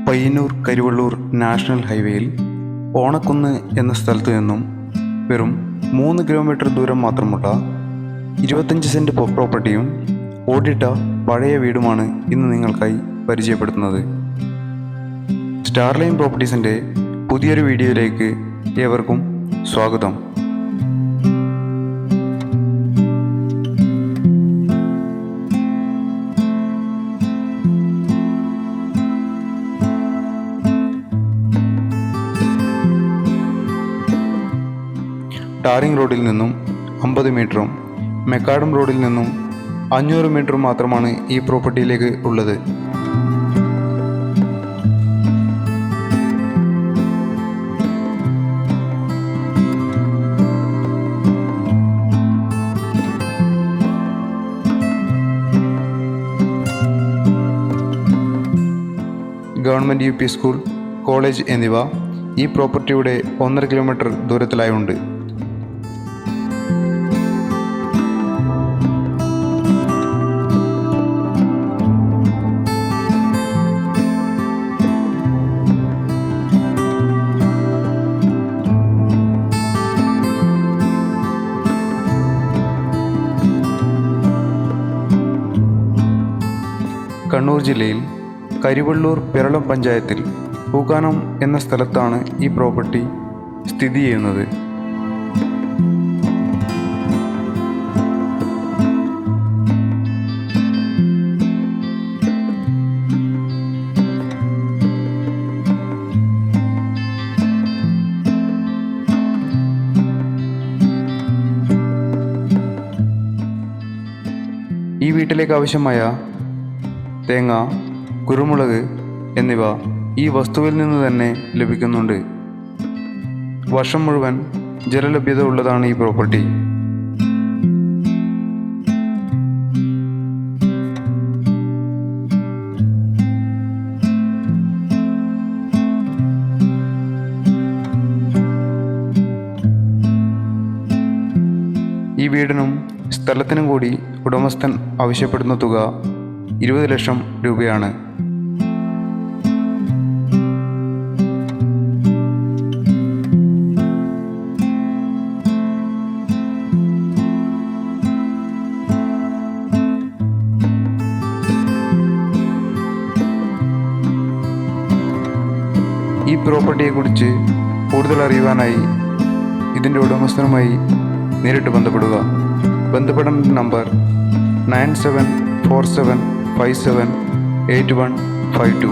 Payyanur Karivellur national ഹൈവേയിൽ ഓണക്കുന്ന് എന്ന സ്ഥലത്തു നിന്നും വെറും 3 കിലോമീറ്റർ ദൂരം മാത്രമുള്ള 25 സെൻറ്റ് പ്രോപ്പർട്ടിയും ഓടിട്ട പഴയ വീടുമാണ് ഇന്ന് നിങ്ങൾക്കായി പരിചയപ്പെടുത്തുന്നത്. സ്റ്റാർലൈൻ പ്രോപ്പർട്ടീസിൻ്റെ പുതിയൊരു വീഡിയോയിലേക്ക് ഏവർക്കും സ്വാഗതം. ടാറിംഗ് റോഡിൽ നിന്നും 50 മീറ്ററും മെക്കാഡം റോഡിൽ നിന്നും 500 മീറ്ററും മാത്രമാണ് ഈ പ്രോപ്പർട്ടിയിലേക്ക് ഉള്ളത്. ഗവൺമെൻറ് UP സ്കൂൾ, കോളേജ് എന്നിവ ഈ പ്രോപ്പർട്ടിയുടെ 1.5 കിലോമീറ്റർ ദൂരത്തിലായുണ്ട്. കണ്ണൂർ ജില്ലയിൽ കരിവള്ളൂർ പിറളം പഞ്ചായത്തിൽ പൂക്കാനം എന്ന സ്ഥലത്താണ് ഈ പ്രോപ്പർട്ടി സ്ഥിതി ചെയ്യുന്നത്. ഈ വീട്ടിലേക്ക് ആവശ്യമായ തേങ്ങ, കുരുമുളക് എന്നിവ ഈ വസ്തുവിൽ നിന്ന് തന്നെ ലഭിക്കുന്നുണ്ട്. വർഷം മുഴുവൻ ജലലഭ്യത ഉള്ളതാണ് ഈ പ്രോപ്പർട്ടി. ഈ വീടിനും സ്ഥലത്തിനും കൂടി ഉടമസ്ഥൻ ആവശ്യപ്പെടുന്ന തുക 20 ലക്ഷം രൂപയാണ്. ഈ പ്രോപ്പർട്ടിയെക്കുറിച്ച് കൂടുതൽ അറിയുവാനായി ഇതിൻ്റെ ഉടമസ്ഥനുമായി നേരിട്ട് ബന്ധപ്പെടുക. ബന്ധപ്പെടേണ്ട നമ്പർ 9747578152.